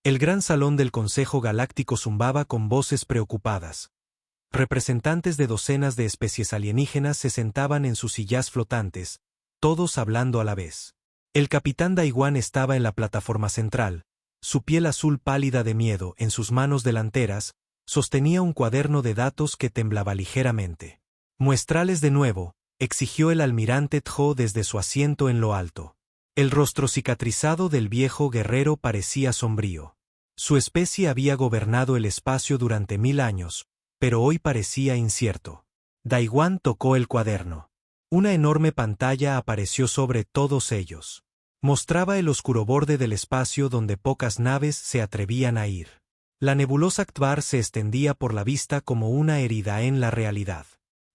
El gran salón del Consejo Galáctico zumbaba con voces preocupadas. Representantes de docenas de especies alienígenas se sentaban en sus sillas flotantes, todos hablando a la vez. El capitán Daiwan estaba en la plataforma central, su piel azul pálida de miedo en sus manos delanteras, sostenía un cuaderno de datos que temblaba ligeramente. «Muestrales de nuevo», exigió el almirante Tjo desde su asiento en lo alto. El rostro cicatrizado del viejo guerrero parecía sombrío. Su especie había gobernado el espacio durante 1000 años, pero hoy parecía incierto. Daiwan tocó el cuaderno. Una enorme pantalla apareció sobre todos ellos. Mostraba el oscuro borde del espacio donde pocas naves se atrevían a ir. La nebulosa Ktvar se extendía por la vista como una herida en la realidad.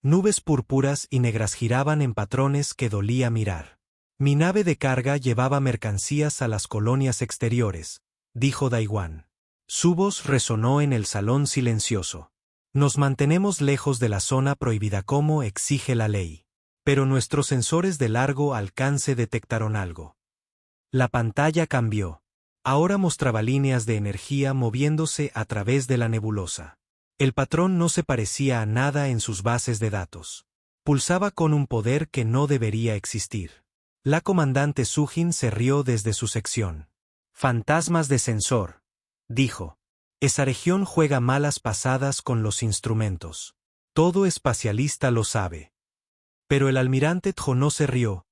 Nubes púrpuras y negras giraban en patrones que dolía mirar. «Mi nave de carga llevaba mercancías a las colonias exteriores», dijo Daiwan. Su voz resonó en el salón silencioso. «Nos mantenemos lejos de la zona prohibida como exige la ley. Pero nuestros sensores de largo alcance detectaron algo». La pantalla cambió. Ahora mostraba líneas de energía moviéndose a través de la nebulosa. El patrón no se parecía a nada en sus bases de datos. Pulsaba con un poder que no debería existir. La comandante Sujin se rió desde su sección. «Fantasmas de sensor», dijo. «Esa región juega malas pasadas con los instrumentos. Todo espacialista lo sabe». Pero el almirante Tjo no se rió.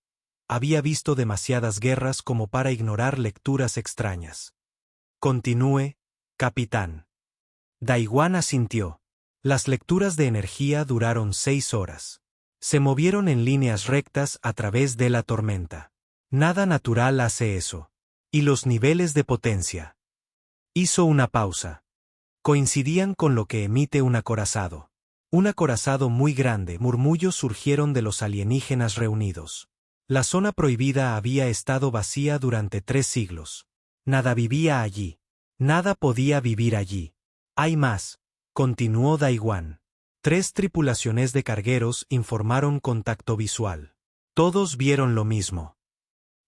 Había visto demasiadas guerras como para ignorar lecturas extrañas. «Continúe, capitán». Daiwan asintió. Las lecturas de energía duraron 6 horas. Se movieron en líneas rectas a través de la tormenta. Nada natural hace eso. Y los niveles de potencia. Hizo una pausa. Coincidían con lo que emite un acorazado. Un acorazado muy grande, murmullos surgieron de los alienígenas reunidos. La zona prohibida había estado vacía durante 3 siglos. Nada vivía allí. Nada podía vivir allí. «Hay más», continuó Daiwan. 3 tripulaciones de cargueros informaron contacto visual. Todos vieron lo mismo.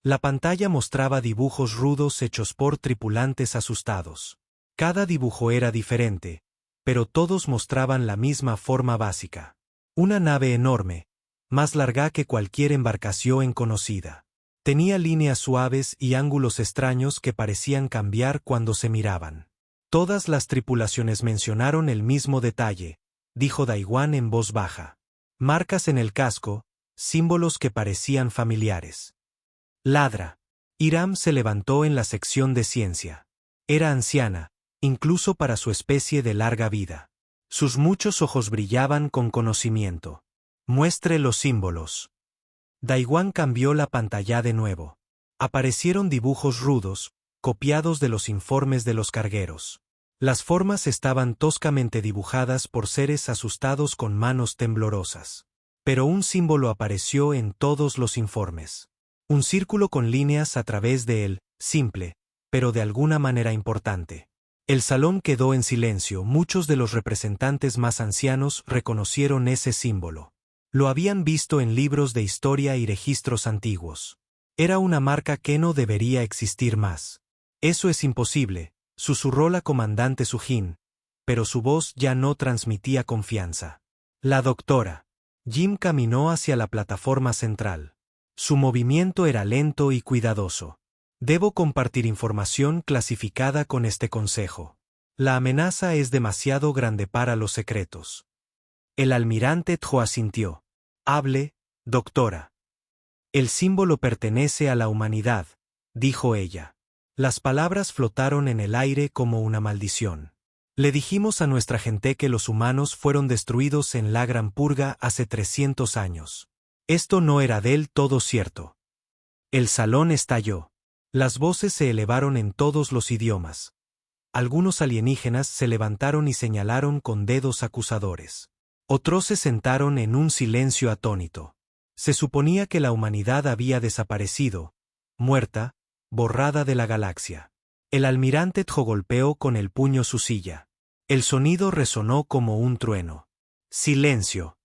La pantalla mostraba dibujos rudos hechos por tripulantes asustados. Cada dibujo era diferente, pero todos mostraban la misma forma básica. Una nave enorme, más larga que cualquier embarcación conocida. Tenía líneas suaves y ángulos extraños que parecían cambiar cuando se miraban. Todas las tripulaciones mencionaron el mismo detalle, dijo Daiwan en voz baja. Marcas en el casco, símbolos que parecían familiares. «Ladra». Hiram se levantó en la sección de ciencia. Era anciana, incluso para su especie de larga vida. Sus muchos ojos brillaban con conocimiento. «Muestre los símbolos». Daiwan cambió la pantalla de nuevo. Aparecieron dibujos rudos, copiados de los informes de los cargueros. Las formas estaban toscamente dibujadas por seres asustados con manos temblorosas. Pero un símbolo apareció en todos los informes. Un círculo con líneas a través de él, simple, pero de alguna manera importante. El salón quedó en silencio. Muchos de los representantes más ancianos reconocieron ese símbolo. Lo habían visto en libros de historia y registros antiguos. Era una marca que no debería existir más. «Eso es imposible», susurró la comandante Sujin, pero su voz ya no transmitía confianza. «La doctora». Jim caminó hacia la plataforma central. Su movimiento era lento y cuidadoso. «Debo compartir información clasificada con este consejo. La amenaza es demasiado grande para los secretos». El almirante Tjo asintió. «Hable, doctora». «El símbolo pertenece a la humanidad», dijo ella. Las palabras flotaron en el aire como una maldición. «Le dijimos a nuestra gente que los humanos fueron destruidos en la Gran Purga hace 300 años. Esto no era del todo cierto». El salón estalló. Las voces se elevaron en todos los idiomas. Algunos alienígenas se levantaron y señalaron con dedos acusadores. Otros se sentaron en un silencio atónito. Se suponía que la humanidad había desaparecido, muerta, borrada de la galaxia. El almirante Tjo golpeó con el puño su silla. El sonido resonó como un trueno. «Silencio».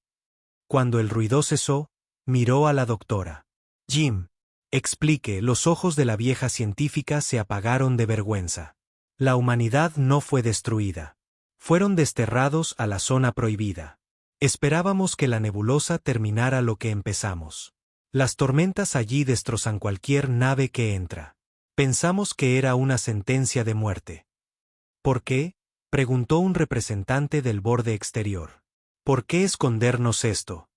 Cuando el ruido cesó, miró a la doctora. «Jim, explique». Los ojos de la vieja científica se apagaron de vergüenza. La humanidad no fue destruida. Fueron desterrados a la zona prohibida. Esperábamos que la nebulosa terminara lo que empezamos. Las tormentas allí destrozan cualquier nave que entra. Pensamos que era una sentencia de muerte. ¿Por qué?, preguntó un representante del borde exterior. ¿Por qué escondernos esto?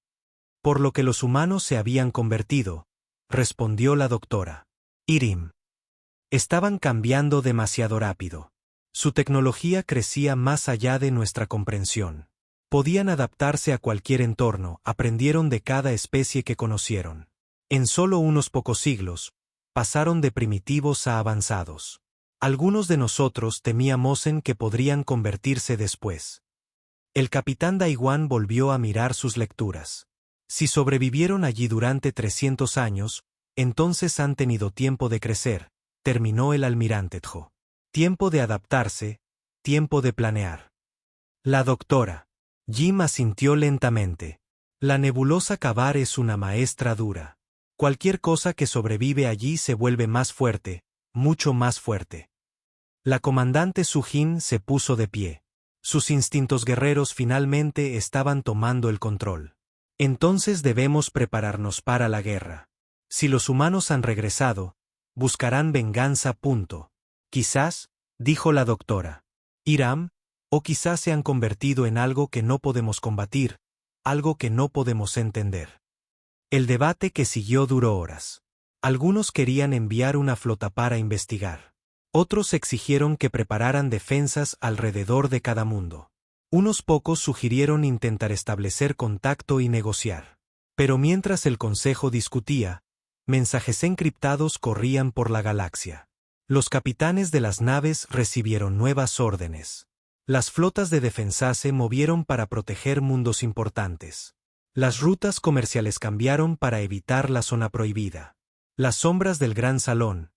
Por lo que los humanos se habían convertido, respondió la doctora. Irim. Estaban cambiando demasiado rápido. Su tecnología crecía más allá de nuestra comprensión. Podían adaptarse a cualquier entorno, aprendieron de cada especie que conocieron. En solo unos pocos siglos, pasaron de primitivos a avanzados. Algunos de nosotros temíamos en que podrían convertirse después. El capitán Daiwan volvió a mirar sus lecturas. Si sobrevivieron allí durante 300 años, entonces han tenido tiempo de crecer, terminó el almirante Tjo. Tiempo de adaptarse, tiempo de planear. La doctora Jim asintió lentamente. La nebulosa Kabar es una maestra dura. Cualquier cosa que sobrevive allí se vuelve más fuerte, mucho más fuerte. La comandante Sujin se puso de pie. Sus instintos guerreros finalmente estaban tomando el control. Entonces debemos prepararnos para la guerra. Si los humanos han regresado, buscarán venganza. Quizás, dijo la doctora Iram, o quizás se han convertido en algo que no podemos combatir, algo que no podemos entender. El debate que siguió duró horas. Algunos querían enviar una flota para investigar. Otros exigieron que prepararan defensas alrededor de cada mundo. Unos pocos sugirieron intentar establecer contacto y negociar. Pero mientras el consejo discutía, mensajes encriptados corrían por la galaxia. Los capitanes de las naves recibieron nuevas órdenes. Las flotas de defensa se movieron para proteger mundos importantes. Las rutas comerciales cambiaron para evitar la zona prohibida. Las sombras del gran salón,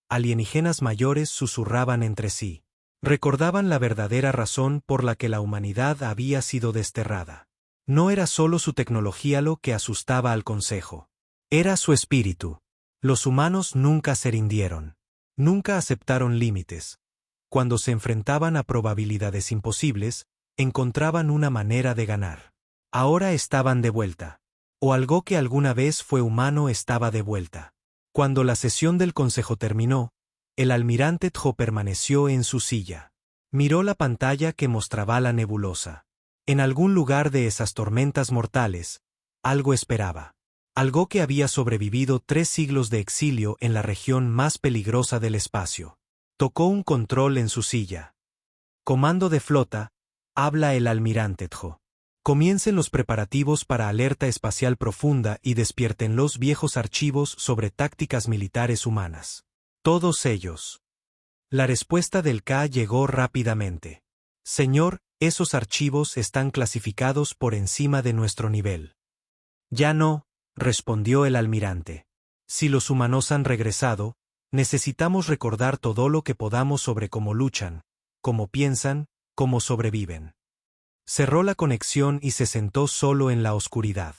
alienígenas mayores susurraban entre sí. Recordaban la verdadera razón por la que la humanidad había sido desterrada. No era solo su tecnología lo que asustaba al consejo. Era su espíritu. Los humanos nunca se rindieron. Nunca aceptaron límites. Cuando se enfrentaban a probabilidades imposibles, encontraban una manera de ganar. Ahora estaban de vuelta. O algo que alguna vez fue humano estaba de vuelta. Cuando la sesión del consejo terminó, el almirante Tjo permaneció en su silla. Miró la pantalla que mostraba la nebulosa. En algún lugar de esas tormentas mortales, algo esperaba. Algo que había sobrevivido 3 siglos de exilio en la región más peligrosa del espacio. Tocó un control en su silla. Comando de flota, habla el almirante Tjo. Comiencen los preparativos para alerta espacial profunda y despierten los viejos archivos sobre tácticas militares humanas. Todos ellos. La respuesta del K llegó rápidamente. Señor, esos archivos están clasificados por encima de nuestro nivel. Ya no, respondió el almirante. Si los humanos han regresado, necesitamos recordar todo lo que podamos sobre cómo luchan, cómo piensan, cómo sobreviven. Cerró la conexión y se sentó solo en la oscuridad.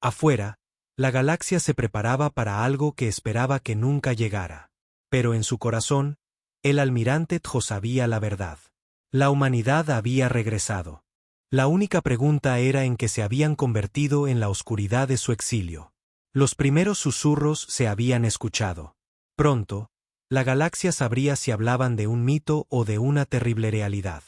Afuera, la galaxia se preparaba para algo que esperaba que nunca llegara. Pero en su corazón, el almirante Tjo sabía la verdad. La humanidad había regresado. La única pregunta era en qué se habían convertido en la oscuridad de su exilio. Los primeros susurros se habían escuchado. Pronto, la galaxia sabría si hablaban de un mito o de una terrible realidad.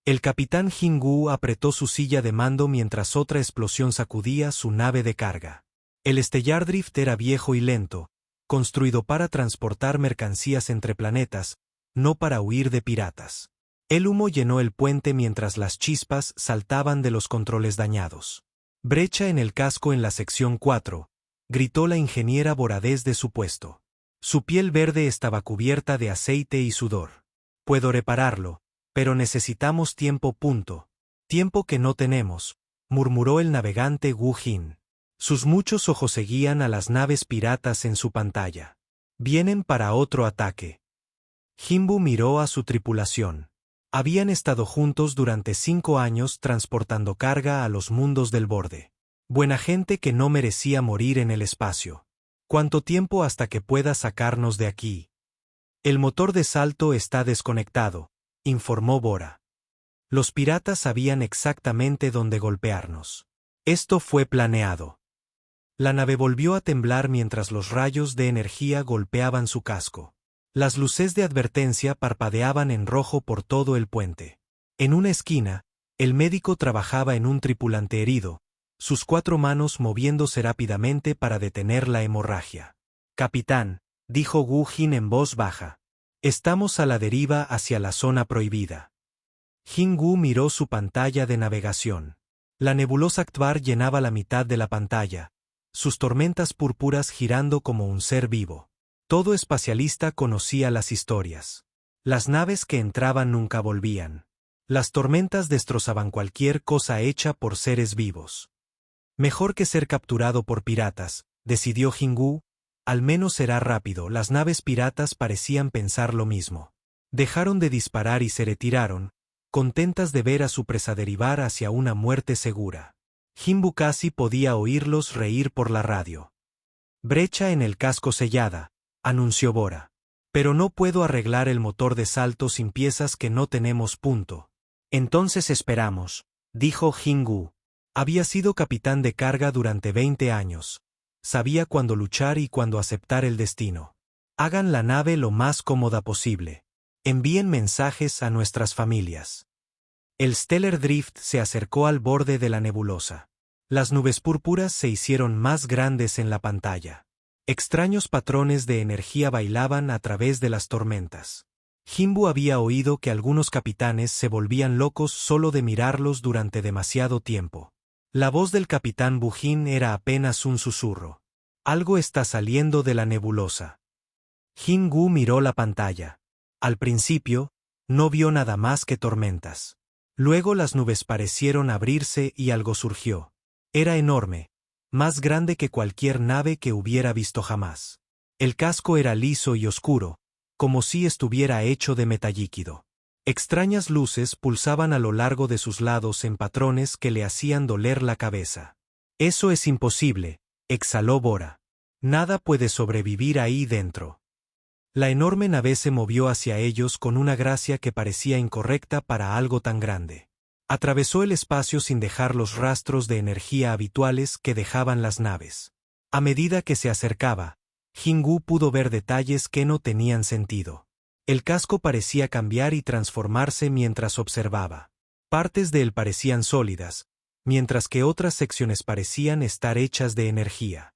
El capitán Jingu apretó su silla de mando mientras otra explosión sacudía su nave de carga. El Stellar Drift era viejo y lento, construido para transportar mercancías entre planetas, no para huir de piratas. El humo llenó el puente mientras las chispas saltaban de los controles dañados. Brecha en el casco en la sección 4, gritó la ingeniera Boradés de su puesto. Su piel verde estaba cubierta de aceite y sudor. Puedo repararlo, pero necesitamos tiempo. Tiempo que no tenemos, murmuró el navegante Wu Jin. Sus muchos ojos seguían a las naves piratas en su pantalla. Vienen para otro ataque. Jinbu miró a su tripulación. Habían estado juntos durante 5 años transportando carga a los mundos del borde. Buena gente que no merecía morir en el espacio. ¿Cuánto tiempo hasta que pueda sacarnos de aquí? El motor de salto está desconectado, informó Bora. Los piratas sabían exactamente dónde golpearnos. Esto fue planeado. La nave volvió a temblar mientras los rayos de energía golpeaban su casco. Las luces de advertencia parpadeaban en rojo por todo el puente. En una esquina, el médico trabajaba en un tripulante herido, sus 4 manos moviéndose rápidamente para detener la hemorragia. «Capitán», dijo Gu Jin en voz baja. «Estamos a la deriva hacia la zona prohibida». Jin Gu miró su pantalla de navegación. La nebulosa Actbar llenaba la mitad de la pantalla, sus tormentas púrpuras girando como un ser vivo. Todo espacialista conocía las historias. Las naves que entraban nunca volvían. Las tormentas destrozaban cualquier cosa hecha por seres vivos. Mejor que ser capturado por piratas, decidió Jin Gu. Al menos será rápido. Las naves piratas parecían pensar lo mismo. Dejaron de disparar y se retiraron, contentas de ver a su presa derivar hacia una muerte segura. Jin Bu casi podía oírlos reír por la radio. «Brecha en el casco sellada», anunció Bora. «Pero no puedo arreglar el motor de salto sin piezas que no tenemos. Entonces esperamos», dijo Jin Gu. Había sido capitán de carga durante 20 años. Sabía cuándo luchar y cuándo aceptar el destino. «Hagan la nave lo más cómoda posible. Envíen mensajes a nuestras familias». El Stellar Drift se acercó al borde de la nebulosa. Las nubes púrpuras se hicieron más grandes en la pantalla. Extraños patrones de energía bailaban a través de las tormentas. Jin Bu había oído que algunos capitanes se volvían locos solo de mirarlos durante demasiado tiempo. La voz del capitán Bu Jin era apenas un susurro. «Algo está saliendo de la nebulosa». Jin Gu miró la pantalla. Al principio, no vio nada más que tormentas. Luego las nubes parecieron abrirse y algo surgió. Era enorme, más grande que cualquier nave que hubiera visto jamás. El casco era liso y oscuro, como si estuviera hecho de metal líquido. Extrañas luces pulsaban a lo largo de sus lados en patrones que le hacían doler la cabeza. «Eso es imposible», exhaló Bora. «Nada puede sobrevivir ahí dentro». La enorme nave se movió hacia ellos con una gracia que parecía incorrecta para algo tan grande. Atravesó el espacio sin dejar los rastros de energía habituales que dejaban las naves. A medida que se acercaba, Jin Gu pudo ver detalles que no tenían sentido. El casco parecía cambiar y transformarse mientras observaba. Partes de él parecían sólidas, mientras que otras secciones parecían estar hechas de energía.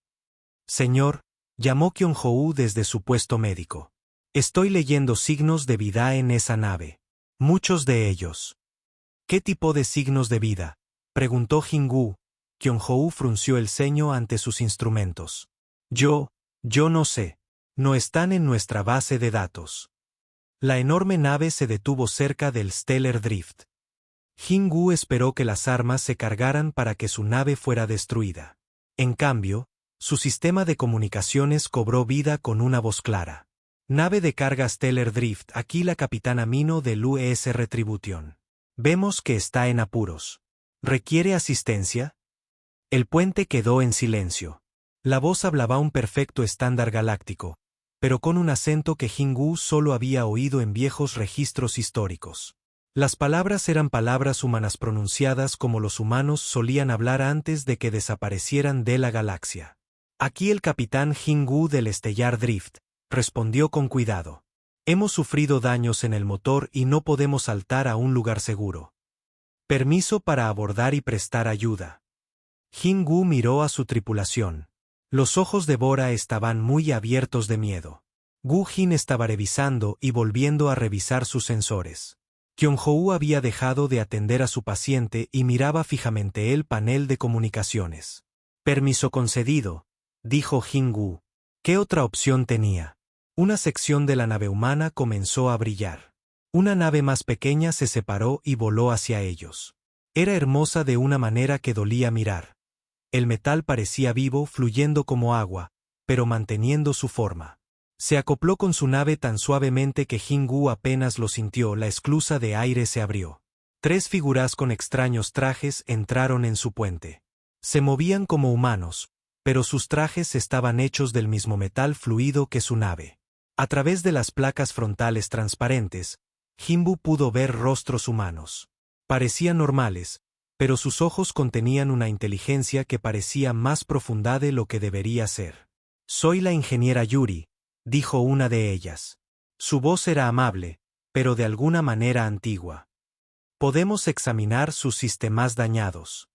«Señor», llamó Kyung-Hou desde su puesto médico. «Estoy leyendo signos de vida en esa nave. Muchos de ellos». «¿Qué tipo de signos de vida?», preguntó Jin Gu. Kyung-Hou frunció el ceño ante sus instrumentos. Yo no sé. No están en nuestra base de datos». La enorme nave se detuvo cerca del Stellar Drift. Jin Gu esperó que las armas se cargaran para que su nave fuera destruida. En cambio, su sistema de comunicaciones cobró vida con una voz clara. «Nave de carga Stellar Drift, aquí la capitana Mino del US Retribution. Vemos que está en apuros. ¿Requiere asistencia?». El puente quedó en silencio. La voz hablaba un perfecto estándar galáctico, pero con un acento que Jin Gu solo había oído en viejos registros históricos. Las palabras eran palabras humanas pronunciadas como los humanos solían hablar antes de que desaparecieran de la galaxia. «Aquí el capitán Jin Gu del Stellar Drift», respondió con cuidado. «Hemos sufrido daños en el motor y no podemos saltar a un lugar seguro. Permiso para abordar y prestar ayuda». Jin Gu miró a su tripulación. Los ojos de Bora estaban muy abiertos de miedo. Gu Jin estaba revisando y volviendo a revisar sus sensores. Kyung-Hou había dejado de atender a su paciente y miraba fijamente el panel de comunicaciones. «Permiso concedido», dijo Jin Gu. ¿Qué otra opción tenía? Una sección de la nave humana comenzó a brillar. Una nave más pequeña se separó y voló hacia ellos. Era hermosa de una manera que dolía mirar. El metal parecía vivo, fluyendo como agua, pero manteniendo su forma. Se acopló con su nave tan suavemente que Jin Gu apenas lo sintió. La esclusa de aire se abrió. 3 figuras con extraños trajes entraron en su puente. Se movían como humanos, pero sus trajes estaban hechos del mismo metal fluido que su nave. A través de las placas frontales transparentes, Jinbu pudo ver rostros humanos. Parecían normales, pero sus ojos contenían una inteligencia que parecía más profunda de lo que debería ser. «Soy la ingeniera Yuri», dijo una de ellas. Su voz era amable, pero de alguna manera antigua. «Podemos examinar sus sistemas dañados».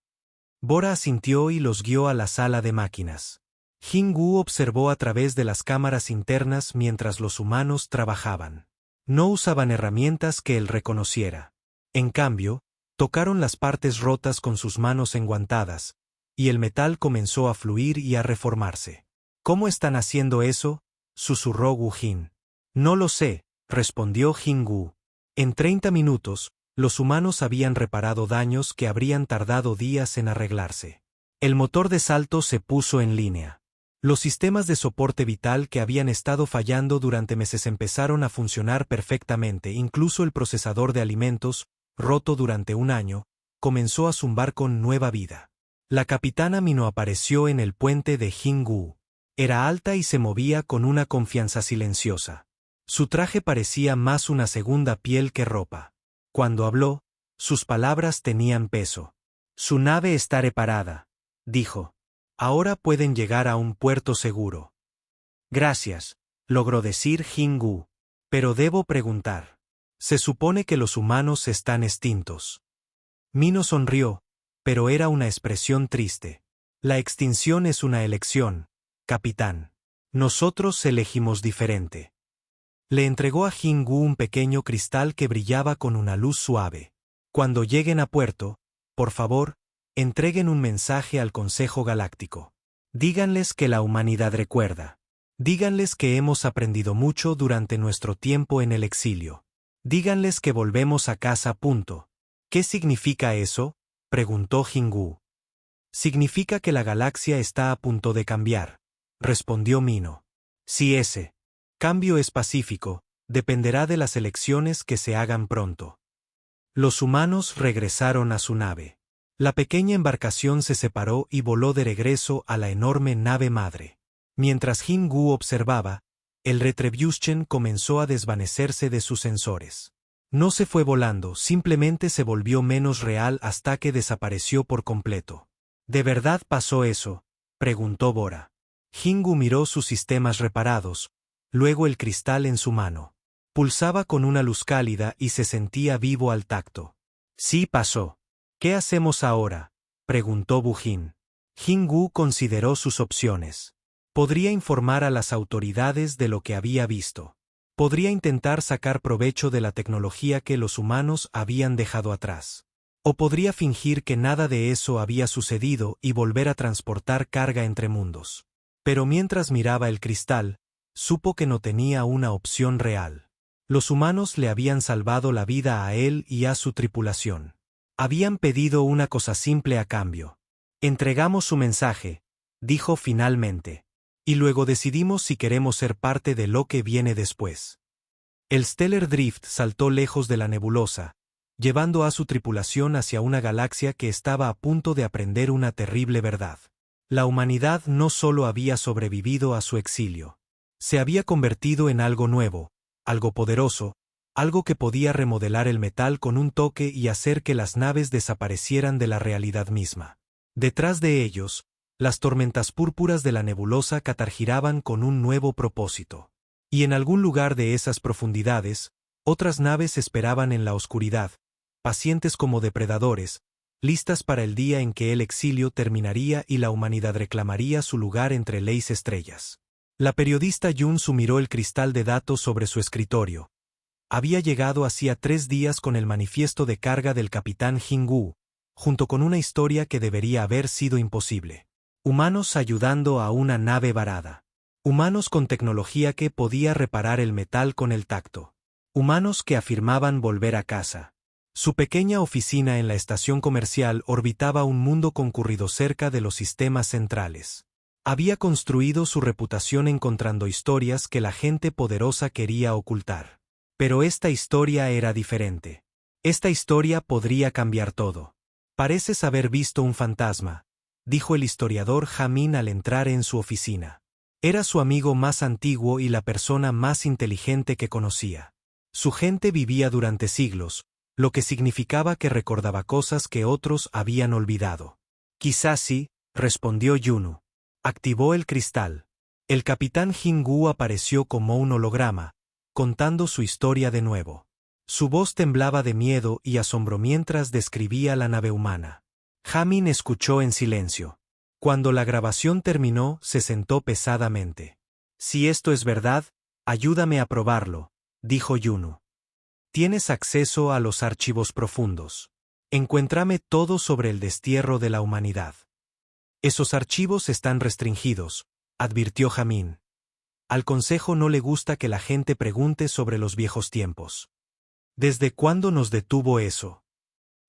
Bora asintió y los guió a la sala de máquinas. Jingu observó a través de las cámaras internas mientras los humanos trabajaban. No usaban herramientas que él reconociera. En cambio, tocaron las partes rotas con sus manos enguantadas, y el metal comenzó a fluir y a reformarse. «¿Cómo están haciendo eso?», susurró Wu Jin. «No lo sé», respondió Jingu. En 30 minutos, los humanos habían reparado daños que habrían tardado días en arreglarse. El motor de salto se puso en línea. Los sistemas de soporte vital que habían estado fallando durante meses empezaron a funcionar perfectamente, incluso el procesador de alimentos, roto durante un año, comenzó a zumbar con nueva vida. La capitana Mino apareció en el puente de Jingu. Era alta y se movía con una confianza silenciosa. Su traje parecía más una segunda piel que ropa. Cuando habló, sus palabras tenían peso. «Su nave está reparada», dijo. «Ahora pueden llegar a un puerto seguro». «Gracias», logró decir Jingu. «Pero debo preguntar. Se supone que los humanos están extintos». Mino sonrió, pero era una expresión triste. «La extinción es una elección, capitán. Nosotros elegimos diferente». Le entregó a Jingu un pequeño cristal que brillaba con una luz suave. «Cuando lleguen a puerto, por favor, entreguen un mensaje al Consejo Galáctico. Díganles que la humanidad recuerda. Díganles que hemos aprendido mucho durante nuestro tiempo en el exilio. Díganles que volvemos a casa. ¿Qué significa eso?», preguntó Jingu. «Significa que la galaxia está a punto de cambiar», respondió Mino. «Si ese cambio es pacífico, dependerá de las elecciones que se hagan pronto». Los humanos regresaron a su nave. La pequeña embarcación se separó y voló de regreso a la enorme nave madre. Mientras Jingu observaba, el Retribution comenzó a desvanecerse de sus sensores. No se fue volando, simplemente se volvió menos real hasta que desapareció por completo. «¿De verdad pasó eso?», preguntó Bora. Jingu miró sus sistemas reparados, luego el cristal en su mano. Pulsaba con una luz cálida y se sentía vivo al tacto. «Sí pasó». «¿Qué hacemos ahora?», preguntó Wu Jin. Jingu consideró sus opciones. Podría informar a las autoridades de lo que había visto. Podría intentar sacar provecho de la tecnología que los humanos habían dejado atrás. O podría fingir que nada de eso había sucedido y volver a transportar carga entre mundos. Pero mientras miraba el cristal, supo que no tenía una opción real. Los humanos le habían salvado la vida a él y a su tripulación. Habían pedido una cosa simple a cambio. «Entregamos su mensaje», dijo finalmente. «Y luego decidimos si queremos ser parte de lo que viene después». El Stellar Drift saltó lejos de la nebulosa, llevando a su tripulación hacia una galaxia que estaba a punto de aprender una terrible verdad. La humanidad no solo había sobrevivido a su exilio. Se había convertido en algo nuevo, algo poderoso, algo que podía remodelar el metal con un toque y hacer que las naves desaparecieran de la realidad misma. Detrás de ellos, las tormentas púrpuras de la nebulosa catargiraban con un nuevo propósito. Y en algún lugar de esas profundidades, otras naves esperaban en la oscuridad, pacientes como depredadores, listas para el día en que el exilio terminaría y la humanidad reclamaría su lugar entre las estrellas. La periodista Yun-Su miró el cristal de datos sobre su escritorio. Había llegado hacía 3 días con el manifiesto de carga del capitán Jingu, junto con una historia que debería haber sido imposible. Humanos ayudando a una nave varada. Humanos con tecnología que podía reparar el metal con el tacto. Humanos que afirmaban volver a casa. Su pequeña oficina en la estación comercial orbitaba un mundo concurrido cerca de los sistemas centrales. Había construido su reputación encontrando historias que la gente poderosa quería ocultar. Pero esta historia era diferente. Esta historia podría cambiar todo. «Pareces haber visto un fantasma», dijo el historiador Jamin al entrar en su oficina. Era su amigo más antiguo y la persona más inteligente que conocía. Su gente vivía durante siglos, lo que significaba que recordaba cosas que otros habían olvidado. Quizás sí, respondió Yunu. Activó el cristal. El capitán Jingu apareció como un holograma, contando su historia de nuevo. Su voz temblaba de miedo y asombro mientras describía la nave humana. Jamin escuchó en silencio. Cuando la grabación terminó, se sentó pesadamente. Si esto es verdad, ayúdame a probarlo, dijo Yunu. Tienes acceso a los archivos profundos. Encuéntrame todo sobre el destierro de la humanidad. Esos archivos están restringidos, advirtió Jamin. Al Consejo no le gusta que la gente pregunte sobre los viejos tiempos. ¿Desde cuándo nos detuvo eso?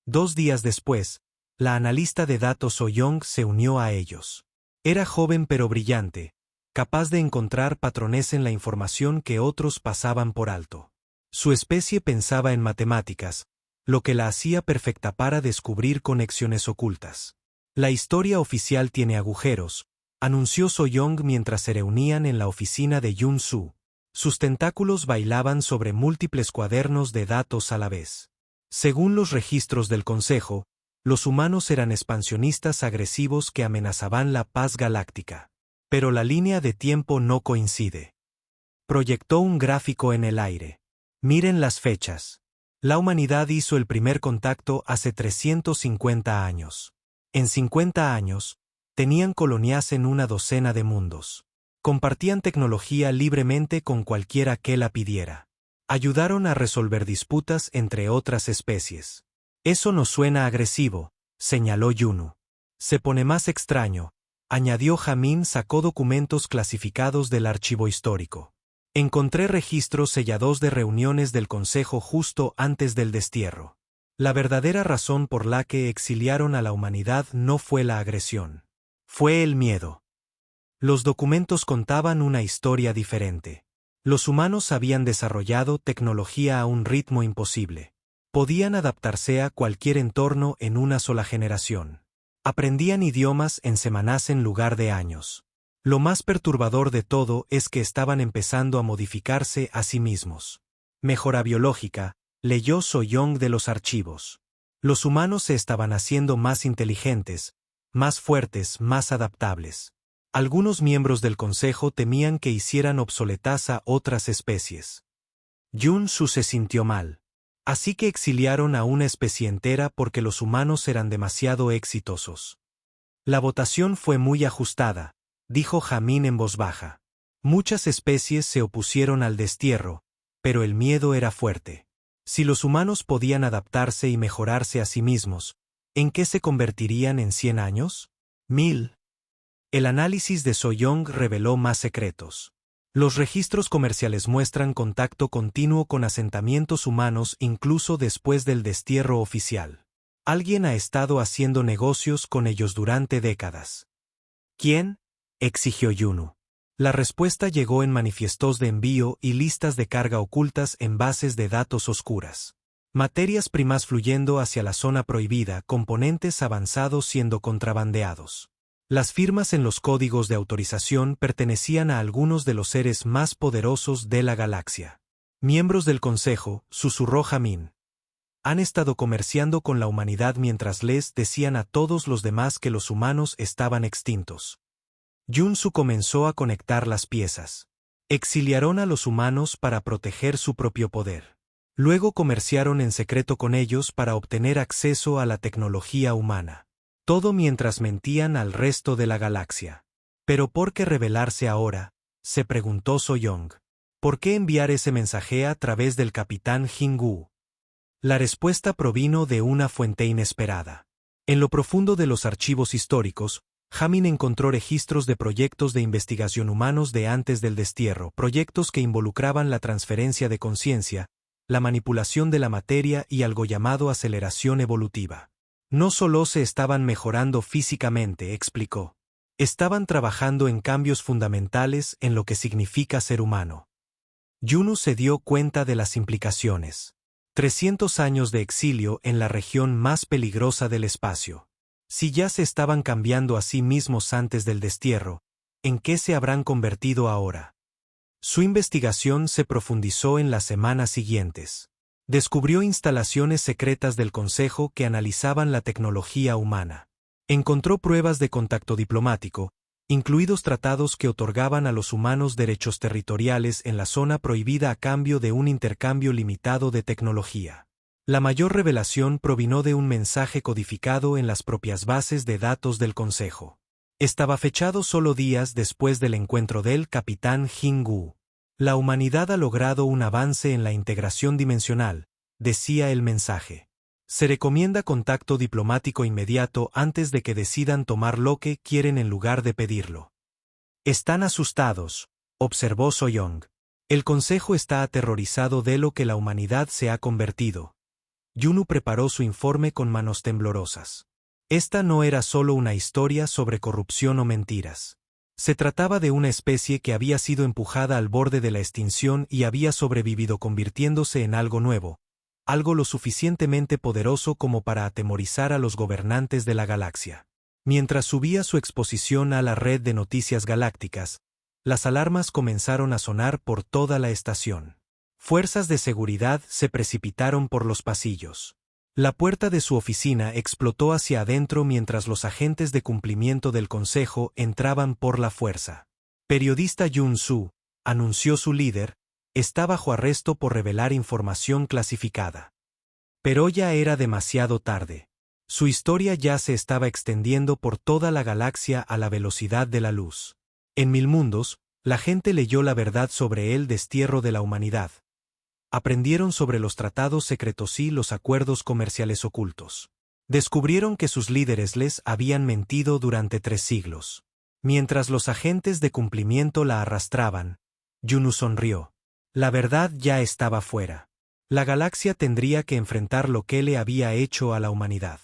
2 días después, la analista de datos Soyoung se unió a ellos. Era joven pero brillante, capaz de encontrar patrones en la información que otros pasaban por alto. Su especie pensaba en matemáticas, lo que la hacía perfecta para descubrir conexiones ocultas. La historia oficial tiene agujeros, anunció Soyoung mientras se reunían en la oficina de Yun Su. Sus tentáculos bailaban sobre múltiples cuadernos de datos a la vez. Según los registros del Consejo, los humanos eran expansionistas agresivos que amenazaban la paz galáctica. Pero la línea de tiempo no coincide. Proyectó un gráfico en el aire. Miren las fechas. La humanidad hizo el primer contacto hace 350 años. En 50 años, tenían colonias en una docena de mundos. Compartían tecnología libremente con cualquiera que la pidiera. Ayudaron a resolver disputas entre otras especies. Eso no suena agresivo, señaló Yunu. Se pone más extraño, añadió Jamin. Sacó documentos clasificados del archivo histórico. Encontré registros sellados de reuniones del Consejo justo antes del destierro. La verdadera razón por la que exiliaron a la humanidad no fue la agresión. Fue el miedo. Los documentos contaban una historia diferente. Los humanos habían desarrollado tecnología a un ritmo imposible. Podían adaptarse a cualquier entorno en una sola generación. Aprendían idiomas en semanas en lugar de años. Lo más perturbador de todo es que estaban empezando a modificarse a sí mismos. Mejora biológica, leyó Soyoung de los archivos. Los humanos se estaban haciendo más inteligentes, más fuertes, más adaptables. Algunos miembros del Consejo temían que hicieran obsoletas a otras especies. Yun Su se sintió mal. Así que exiliaron a una especie entera porque los humanos eran demasiado exitosos. La votación fue muy ajustada, dijo Jamin en voz baja. Muchas especies se opusieron al destierro, pero el miedo era fuerte. Si los humanos podían adaptarse y mejorarse a sí mismos, ¿en qué se convertirían en 100 años? 1000. El análisis de Soyoung reveló más secretos. Los registros comerciales muestran contacto continuo con asentamientos humanos incluso después del destierro oficial. Alguien ha estado haciendo negocios con ellos durante décadas. ¿Quién? Exigió Yunu. La respuesta llegó en manifiestos de envío y listas de carga ocultas en bases de datos oscuras. Materias primas fluyendo hacia la zona prohibida, componentes avanzados siendo contrabandeados. Las firmas en los códigos de autorización pertenecían a algunos de los seres más poderosos de la galaxia. Miembros del Consejo, susurró Jamin. Han estado comerciando con la humanidad mientras les decían a todos los demás que los humanos estaban extintos. Yun Su comenzó a conectar las piezas. Exiliaron a los humanos para proteger su propio poder. Luego comerciaron en secreto con ellos para obtener acceso a la tecnología humana. Todo mientras mentían al resto de la galaxia. ¿Pero por qué rebelarse ahora?, se preguntó Soyoung. ¿Por qué enviar ese mensaje a través del capitán Jingu? La respuesta provino de una fuente inesperada. En lo profundo de los archivos históricos, Jamin encontró registros de proyectos de investigación humanos de antes del destierro, proyectos que involucraban la transferencia de conciencia, la manipulación de la materia y algo llamado aceleración evolutiva. No solo se estaban mejorando físicamente, explicó. Estaban trabajando en cambios fundamentales en lo que significa ser humano. Yunu se dio cuenta de las implicaciones. 300 años de exilio en la región más peligrosa del espacio. Si ya se estaban cambiando a sí mismos antes del destierro, ¿en qué se habrán convertido ahora? Su investigación se profundizó en las semanas siguientes. Descubrió instalaciones secretas del Consejo que analizaban la tecnología humana. Encontró pruebas de contacto diplomático, incluidos tratados que otorgaban a los humanos derechos territoriales en la zona prohibida a cambio de un intercambio limitado de tecnología. La mayor revelación provino de un mensaje codificado en las propias bases de datos del Consejo. Estaba fechado solo días después del encuentro del Capitán Jingu. La humanidad ha logrado un avance en la integración dimensional, decía el mensaje. Se recomienda contacto diplomático inmediato antes de que decidan tomar lo que quieren en lugar de pedirlo. Están asustados, observó Soyoung. El Consejo está aterrorizado de lo que la humanidad se ha convertido. Yunu preparó su informe con manos temblorosas. Esta no era solo una historia sobre corrupción o mentiras. Se trataba de una especie que había sido empujada al borde de la extinción y había sobrevivido convirtiéndose en algo nuevo, algo lo suficientemente poderoso como para atemorizar a los gobernantes de la galaxia. Mientras subía su exposición a la red de noticias galácticas, las alarmas comenzaron a sonar por toda la estación. Fuerzas de seguridad se precipitaron por los pasillos. La puerta de su oficina explotó hacia adentro mientras los agentes de cumplimiento del Consejo entraban por la fuerza. Periodista Yun Su, anunció su líder, está bajo arresto por revelar información clasificada. Pero ya era demasiado tarde. Su historia ya se estaba extendiendo por toda la galaxia a la velocidad de la luz. En Mil Mundos, la gente leyó la verdad sobre el destierro de la humanidad. Aprendieron sobre los tratados secretos y los acuerdos comerciales ocultos. Descubrieron que sus líderes les habían mentido durante 3 siglos. Mientras los agentes de cumplimiento la arrastraban, Yunu sonrió. La verdad ya estaba fuera. La galaxia tendría que enfrentar lo que le había hecho a la humanidad.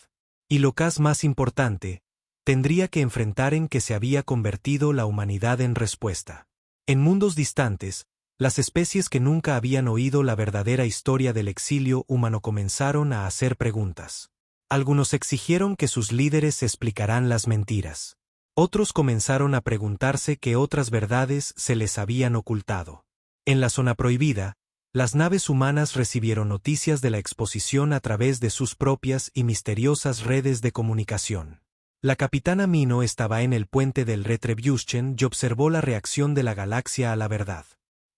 Y lo que es más importante, tendría que enfrentar en que se había convertido la humanidad en respuesta. En mundos distantes, las especies que nunca habían oído la verdadera historia del exilio humano comenzaron a hacer preguntas. Algunos exigieron que sus líderes explicaran las mentiras. Otros comenzaron a preguntarse qué otras verdades se les habían ocultado. En la zona prohibida, las naves humanas recibieron noticias de la exposición a través de sus propias y misteriosas redes de comunicación. La capitana Mino estaba en el puente del Retribution y observó la reacción de la galaxia a la verdad.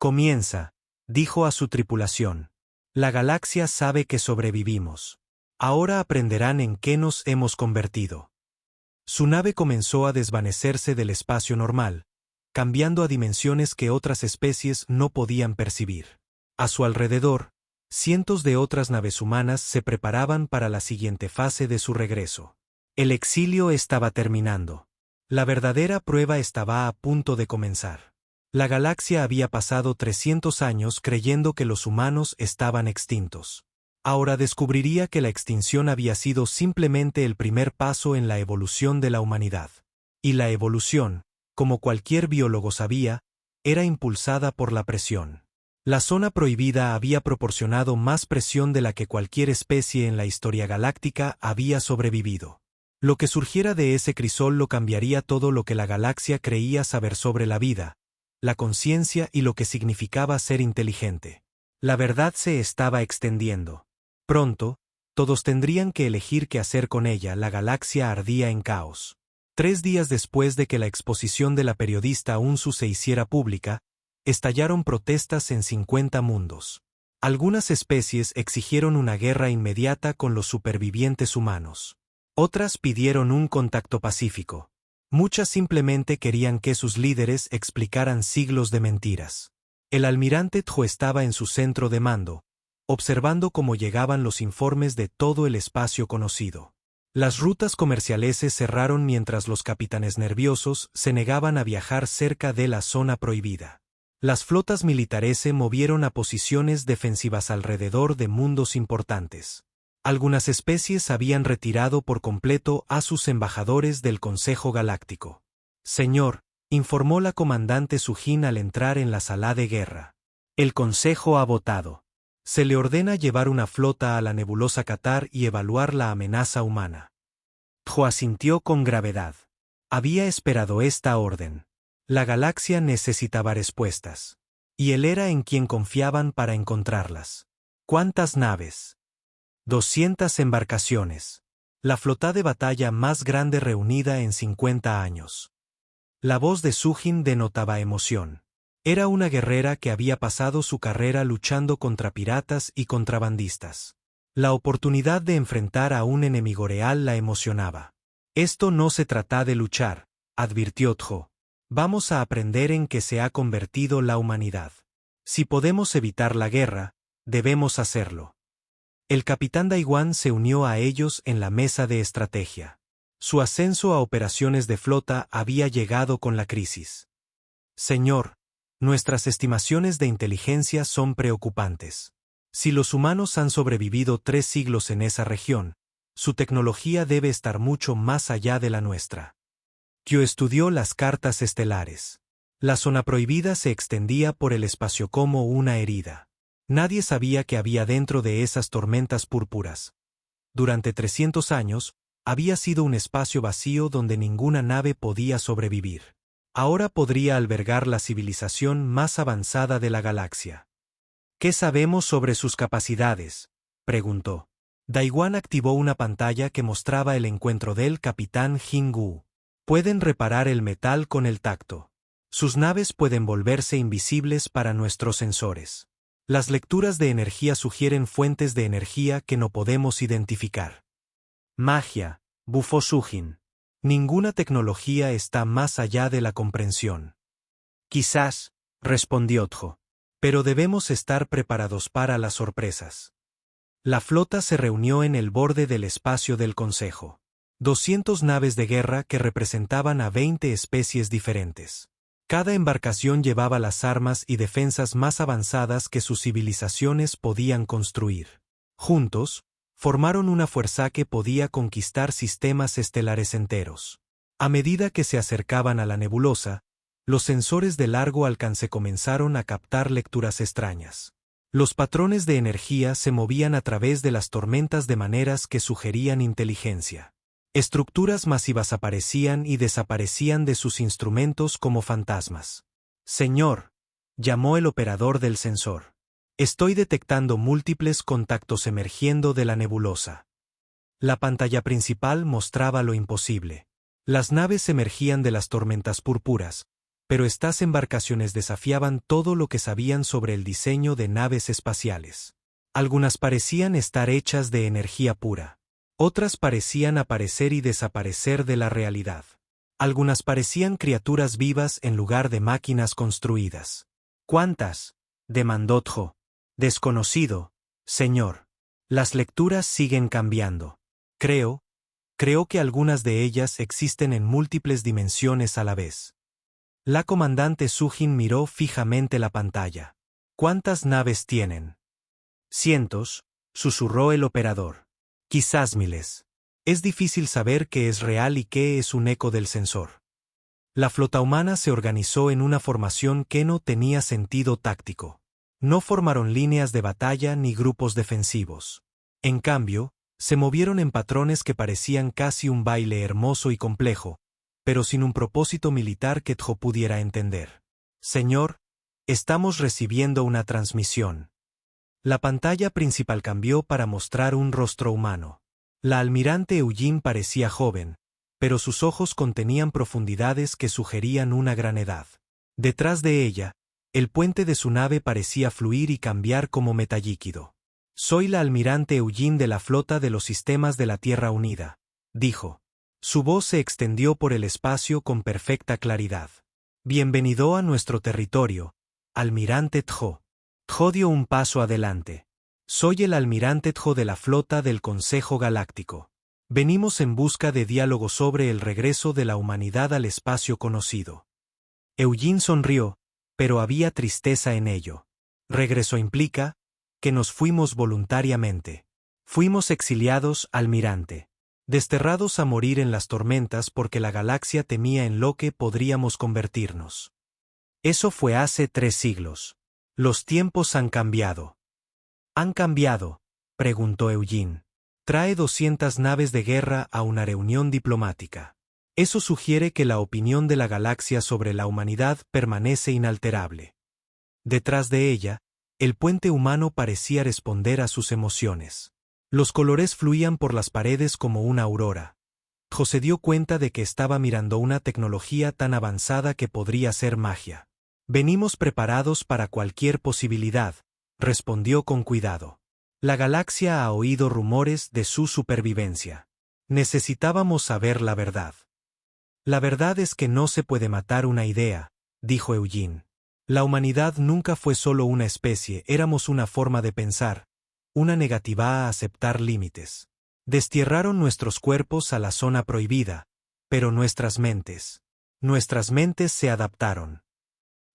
Comienza, dijo a su tripulación. La galaxia sabe que sobrevivimos. Ahora aprenderán en qué nos hemos convertido. Su nave comenzó a desvanecerse del espacio normal, cambiando a dimensiones que otras especies no podían percibir. A su alrededor, cientos de otras naves humanas se preparaban para la siguiente fase de su regreso. El exilio estaba terminando. La verdadera prueba estaba a punto de comenzar. La galaxia había pasado 300 años creyendo que los humanos estaban extintos. Ahora descubriría que la extinción había sido simplemente el primer paso en la evolución de la humanidad. Y la evolución, como cualquier biólogo sabía, era impulsada por la presión. La zona prohibida había proporcionado más presión de la que cualquier especie en la historia galáctica había sobrevivido. Lo que surgiera de ese crisol lo cambiaría todo lo que la galaxia creía saber sobre la vida, la conciencia y lo que significaba ser inteligente. La verdad se estaba extendiendo. Pronto, todos tendrían que elegir qué hacer con ella. La galaxia ardía en caos. 3 días después de que la exposición de la periodista Unsu se hiciera pública, estallaron protestas en 50 mundos. Algunas especies exigieron una guerra inmediata con los supervivientes humanos. Otras pidieron un contacto pacífico. Muchas simplemente querían que sus líderes explicaran siglos de mentiras. El almirante Tjo estaba en su centro de mando, observando cómo llegaban los informes de todo el espacio conocido. Las rutas comerciales se cerraron mientras los capitanes nerviosos se negaban a viajar cerca de la zona prohibida. Las flotas militares se movieron a posiciones defensivas alrededor de mundos importantes. Algunas especies habían retirado por completo a sus embajadores del Consejo Galáctico. Señor, informó la comandante Sujin al entrar en la sala de guerra. El Consejo ha votado. Se le ordena llevar una flota a la nebulosa Qatar y evaluar la amenaza humana. Tjo asintió con gravedad. Había esperado esta orden. La galaxia necesitaba respuestas. Y él era en quien confiaban para encontrarlas. ¿Cuántas naves? 200 embarcaciones. La flota de batalla más grande reunida en 50 años. La voz de Sujin denotaba emoción. Era una guerrera que había pasado su carrera luchando contra piratas y contrabandistas. La oportunidad de enfrentar a un enemigo real la emocionaba. Esto no se trata de luchar, advirtió Tjo. Vamos a aprender en qué se ha convertido la humanidad. Si podemos evitar la guerra, debemos hacerlo. El capitán Daiwan se unió a ellos en la mesa de estrategia. Su ascenso a operaciones de flota había llegado con la crisis. Señor, nuestras estimaciones de inteligencia son preocupantes. Si los humanos han sobrevivido 3 siglos en esa región, su tecnología debe estar mucho más allá de la nuestra. Kyo estudió las cartas estelares. La zona prohibida se extendía por el espacio como una herida. Nadie sabía qué había dentro de esas tormentas púrpuras. Durante 300 años, había sido un espacio vacío donde ninguna nave podía sobrevivir. Ahora podría albergar la civilización más avanzada de la galaxia. ¿Qué sabemos sobre sus capacidades?, preguntó. Daiwan activó una pantalla que mostraba el encuentro del capitán Jingu. Pueden reparar el metal con el tacto. Sus naves pueden volverse invisibles para nuestros sensores. Las lecturas de energía sugieren fuentes de energía que no podemos identificar. Magia, bufó Sujin. Ninguna tecnología está más allá de la comprensión. Quizás, respondió Tjo. Pero debemos estar preparados para las sorpresas. La flota se reunió en el borde del espacio del Consejo. 200 naves de guerra que representaban a 20 especies diferentes. Cada embarcación llevaba las armas y defensas más avanzadas que sus civilizaciones podían construir. Juntos, formaron una fuerza que podía conquistar sistemas estelares enteros. A medida que se acercaban a la nebulosa, los sensores de largo alcance comenzaron a captar lecturas extrañas. Los patrones de energía se movían a través de las tormentas de maneras que sugerían inteligencia. Estructuras masivas aparecían y desaparecían de sus instrumentos como fantasmas. Señor, llamó el operador del sensor. Estoy detectando múltiples contactos emergiendo de la nebulosa. La pantalla principal mostraba lo imposible. Las naves emergían de las tormentas púrpuras, pero estas embarcaciones desafiaban todo lo que sabían sobre el diseño de naves espaciales. Algunas parecían estar hechas de energía pura. Otras parecían aparecer y desaparecer de la realidad. Algunas parecían criaturas vivas en lugar de máquinas construidas. ¿Cuántas?, demandó Tjo. Desconocido, señor. Las lecturas siguen cambiando. Creo que algunas de ellas existen en múltiples dimensiones a la vez. La comandante Sujin miró fijamente la pantalla. ¿Cuántas naves tienen? Cientos, susurró el operador. Quizás miles. Es difícil saber qué es real y qué es un eco del sensor. La flota humana se organizó en una formación que no tenía sentido táctico. No formaron líneas de batalla ni grupos defensivos. En cambio, se movieron en patrones que parecían casi un baile hermoso y complejo, pero sin un propósito militar que Tjo pudiera entender. Señor, estamos recibiendo una transmisión. La pantalla principal cambió para mostrar un rostro humano. La almirante Eugene parecía joven, pero sus ojos contenían profundidades que sugerían una gran edad. Detrás de ella, el puente de su nave parecía fluir y cambiar como metallíquido. Soy la almirante Eugene de la flota de los sistemas de la Tierra Unida, dijo. Su voz se extendió por el espacio con perfecta claridad. Bienvenido a nuestro territorio, almirante Tjo. Tjo dio un paso adelante. Soy el almirante Tjo de la flota del Consejo Galáctico. Venimos en busca de diálogo sobre el regreso de la humanidad al espacio conocido. Eugene sonrió, pero había tristeza en ello. Regreso implica que nos fuimos voluntariamente. Fuimos exiliados, almirante. Desterrados a morir en las tormentas porque la galaxia temía en lo que podríamos convertirnos. Eso fue hace 3 siglos. Los tiempos han cambiado. ¿Han cambiado?, preguntó Eugene. Trae 200 naves de guerra a una reunión diplomática. Eso sugiere que la opinión de la galaxia sobre la humanidad permanece inalterable. Detrás de ella, el puente humano parecía responder a sus emociones. Los colores fluían por las paredes como una aurora. Jo se dio cuenta de que estaba mirando una tecnología tan avanzada que podría ser magia. Venimos preparados para cualquier posibilidad, respondió con cuidado. La galaxia ha oído rumores de su supervivencia. Necesitábamos saber la verdad. La verdad es que no se puede matar una idea, dijo Eugene. La humanidad nunca fue solo una especie, éramos una forma de pensar, una negativa a aceptar límites. Destierraron nuestros cuerpos a la zona prohibida, pero nuestras mentes se adaptaron.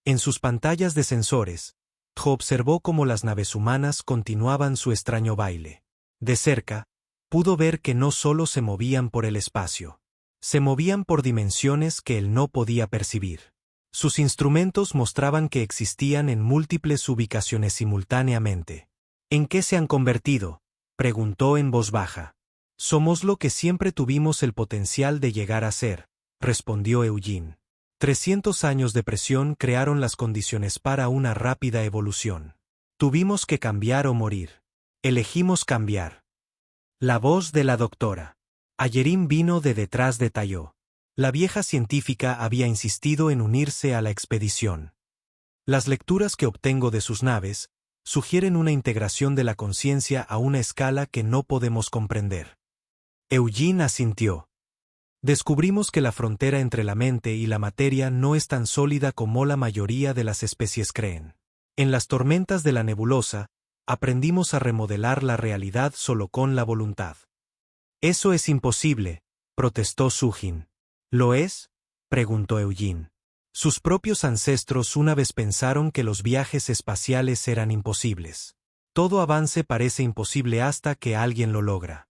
En sus pantallas de sensores, Jo observó cómo las naves humanas continuaban su extraño baile. De cerca, pudo ver que no solo se movían por el espacio, se movían por dimensiones que él no podía percibir. Sus instrumentos mostraban que existían en múltiples ubicaciones simultáneamente. ¿En qué se han convertido?, preguntó en voz baja. Somos lo que siempre tuvimos el potencial de llegar a ser, respondió Eugene. 300 años de presión crearon las condiciones para una rápida evolución. Tuvimos que cambiar o morir. Elegimos cambiar. La voz de la doctora Ayerim vino de detrás de Tayo. La vieja científica había insistido en unirse a la expedición. Las lecturas que obtengo de sus naves sugieren una integración de la conciencia a una escala que no podemos comprender. Eugene asintió. Descubrimos que la frontera entre la mente y la materia no es tan sólida como la mayoría de las especies creen. En las tormentas de la nebulosa, aprendimos a remodelar la realidad solo con la voluntad. Eso es imposible, protestó Sujin. ¿Lo es?, preguntó Eugene. Sus propios ancestros una vez pensaron que los viajes espaciales eran imposibles. Todo avance parece imposible hasta que alguien lo logra.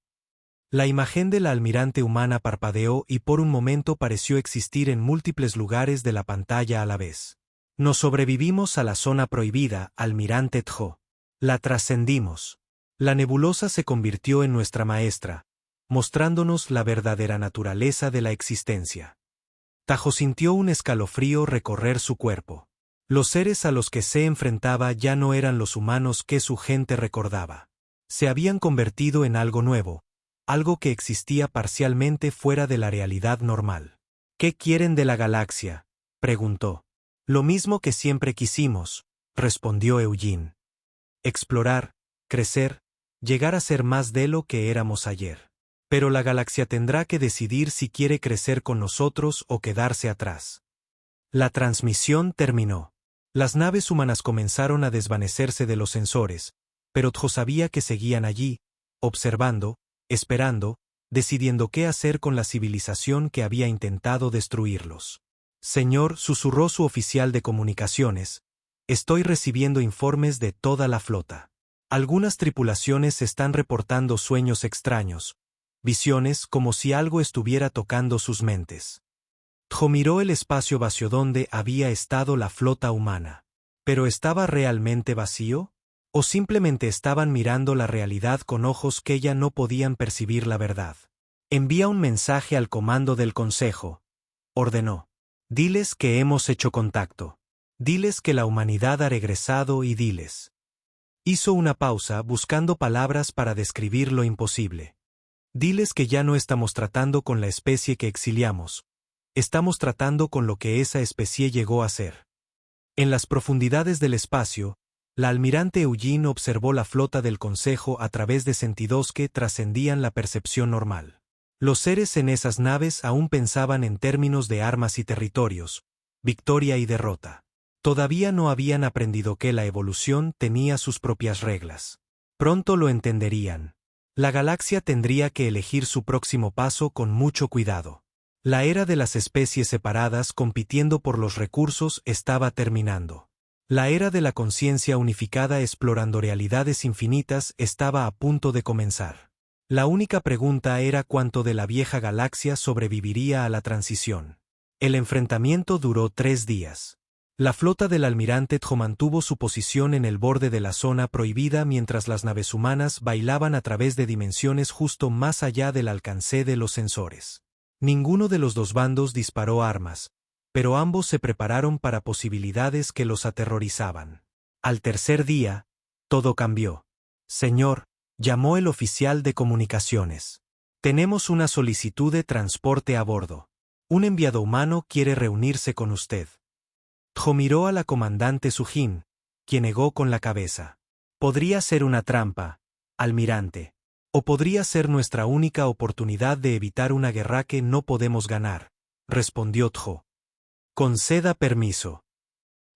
La imagen de la almirante humana parpadeó y por un momento pareció existir en múltiples lugares de la pantalla a la vez. Nos sobrevivimos a la zona prohibida, almirante Tjo. La trascendimos. La nebulosa se convirtió en nuestra maestra, mostrándonos la verdadera naturaleza de la existencia. Tajo sintió un escalofrío recorrer su cuerpo. Los seres a los que se enfrentaba ya no eran los humanos que su gente recordaba. Se habían convertido en algo nuevo, algo que existía parcialmente fuera de la realidad normal. ¿Qué quieren de la galaxia?, preguntó. Lo mismo que siempre quisimos, respondió Eugene. Explorar, crecer, llegar a ser más de lo que éramos ayer. Pero la galaxia tendrá que decidir si quiere crecer con nosotros o quedarse atrás. La transmisión terminó. Las naves humanas comenzaron a desvanecerse de los sensores, pero Tjo sabía que seguían allí, observando, esperando, decidiendo qué hacer con la civilización que había intentado destruirlos. Señor, susurró su oficial de comunicaciones, estoy recibiendo informes de toda la flota. Algunas tripulaciones están reportando sueños extraños, visiones como si algo estuviera tocando sus mentes. Tjo miró el espacio vacío donde había estado la flota humana. ¿Pero estaba realmente vacío? ¿O simplemente estaban mirando la realidad con ojos que ya no podían percibir la verdad? Envía un mensaje al comando del Consejo, ordenó. Diles que hemos hecho contacto. Diles que la humanidad ha regresado y diles. Hizo una pausa buscando palabras para describir lo imposible. Diles que ya no estamos tratando con la especie que exiliamos. Estamos tratando con lo que esa especie llegó a ser. En las profundidades del espacio, la almirante Eugene observó la flota del Consejo a través de sentidos que trascendían la percepción normal. Los seres en esas naves aún pensaban en términos de armas y territorios, victoria y derrota. Todavía no habían aprendido que la evolución tenía sus propias reglas. Pronto lo entenderían. La galaxia tendría que elegir su próximo paso con mucho cuidado. La era de las especies separadas compitiendo por los recursos estaba terminando. La era de la conciencia unificada explorando realidades infinitas estaba a punto de comenzar. La única pregunta era cuánto de la vieja galaxia sobreviviría a la transición. El enfrentamiento duró 3 días. La flota del almirante Tjo mantuvo su posición en el borde de la zona prohibida mientras las naves humanas bailaban a través de dimensiones justo más allá del alcance de los sensores. Ninguno de los dos bandos disparó armas, pero ambos se prepararon para posibilidades que los aterrorizaban. Al tercer día, todo cambió. Señor, llamó el oficial de comunicaciones. Tenemos una solicitud de transporte a bordo. Un enviado humano quiere reunirse con usted. Tjo miró a la comandante Sujin, quien negó con la cabeza. Podría ser una trampa, almirante. O podría ser nuestra única oportunidad de evitar una guerra que no podemos ganar, respondió Tjo. Conceda permiso.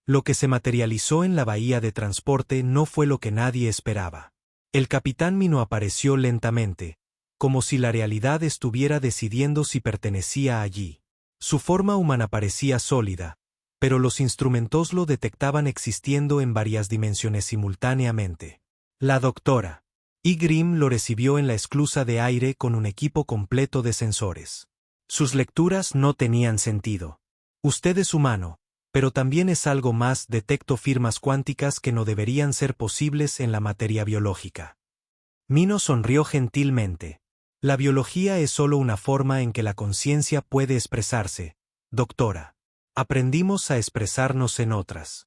Lo que se materializó en la bahía de transporte no fue lo que nadie esperaba. El capitán Mino apareció lentamente, como si la realidad estuviera decidiendo si pertenecía allí. Su forma humana parecía sólida, pero los instrumentos lo detectaban existiendo en varias dimensiones simultáneamente. La doctora Grim lo recibió en la esclusa de aire con un equipo completo de sensores. Sus lecturas no tenían sentido. Usted es humano, pero también es algo más. Detecto firmas cuánticas que no deberían ser posibles en la materia biológica. Mino sonrió gentilmente. La biología es solo una forma en que la conciencia puede expresarse, doctora. Aprendimos a expresarnos en otras.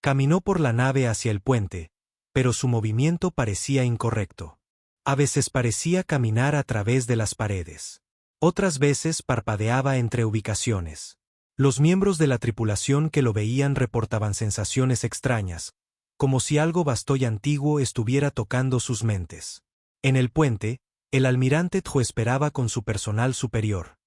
Caminó por la nave hacia el puente, pero su movimiento parecía incorrecto. A veces parecía caminar a través de las paredes. Otras veces parpadeaba entre ubicaciones. Los miembros de la tripulación que lo veían reportaban sensaciones extrañas, como si algo vasto y antiguo estuviera tocando sus mentes. En el puente, el almirante Tjo esperaba con su personal superior.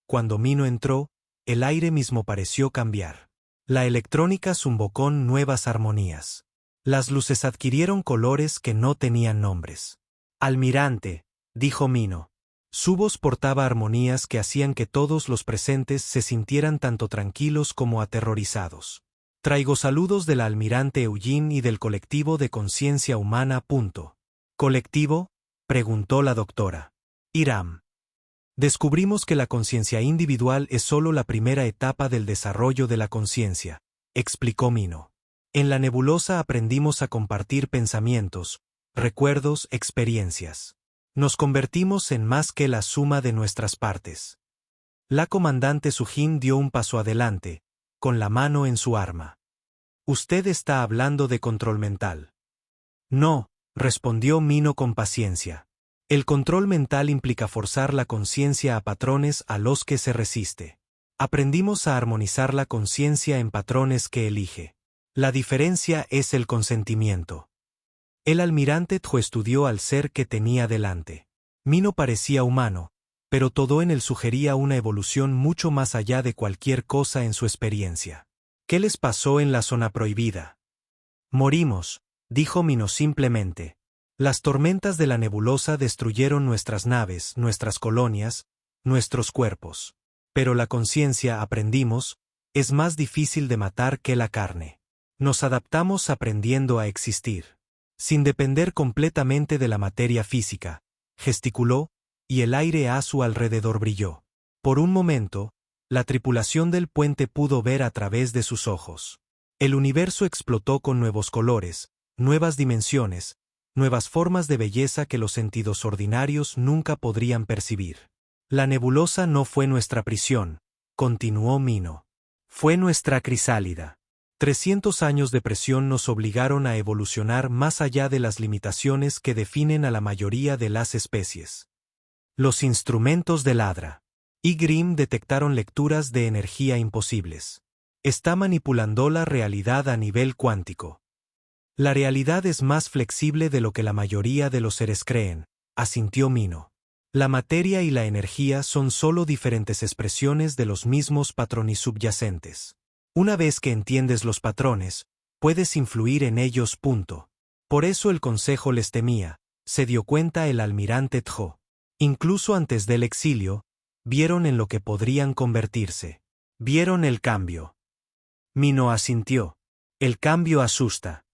Cuando Mino entró, el aire mismo pareció cambiar. La electrónica zumbó con nuevas armonías. Las luces adquirieron colores que no tenían nombres. Almirante, dijo Mino. Su voz portaba armonías que hacían que todos los presentes se sintieran tanto tranquilos como aterrorizados. Traigo saludos del almirante Eugene y del colectivo de conciencia humana. ¿Colectivo? Preguntó la doctora. Hiram. Descubrimos que la conciencia individual es solo la primera etapa del desarrollo de la conciencia, explicó Mino. En la nebulosa aprendimos a compartir pensamientos, recuerdos, experiencias. Nos convertimos en más que la suma de nuestras partes. La comandante Sujin dio un paso adelante, con la mano en su arma. Usted está hablando de control mental. No, respondió Mino con paciencia. El control mental implica forzar la conciencia a patrones a los que se resiste. Aprendimos a armonizar la conciencia en patrones que elige. La diferencia es el consentimiento. El almirante Tjo estudió al ser que tenía delante. Mino parecía humano, pero todo en él sugería una evolución mucho más allá de cualquier cosa en su experiencia. ¿Qué les pasó en la zona prohibida? Morimos, dijo Mino simplemente. Las tormentas de la nebulosa destruyeron nuestras naves, nuestras colonias, nuestros cuerpos. Pero la conciencia, aprendimos, es más difícil de matar que la carne. Nos adaptamos aprendiendo a existir. Sin depender completamente de la materia física, gesticuló, y el aire a su alrededor brilló. Por un momento, la tripulación del puente pudo ver a través de sus ojos. El universo explotó con nuevos colores, nuevas dimensiones, nuevas formas de belleza que los sentidos ordinarios nunca podrían percibir. La nebulosa no fue nuestra prisión, continuó Mino. Fue nuestra crisálida. 300 años de presión nos obligaron a evolucionar más allá de las limitaciones que definen a la mayoría de las especies. Los instrumentos del Hadra y Grim detectaron lecturas de energía imposibles. Está manipulando la realidad a nivel cuántico. La realidad es más flexible de lo que la mayoría de los seres creen, asintió Mino. La materia y la energía son solo diferentes expresiones de los mismos patrones subyacentes. Una vez que entiendes los patrones, puedes influir en ellos. Por eso el consejo les temía, se dio cuenta el almirante Tjo. Incluso antes del exilio, vieron en lo que podrían convertirse. Vieron el cambio. Mino asintió. El cambio asusta.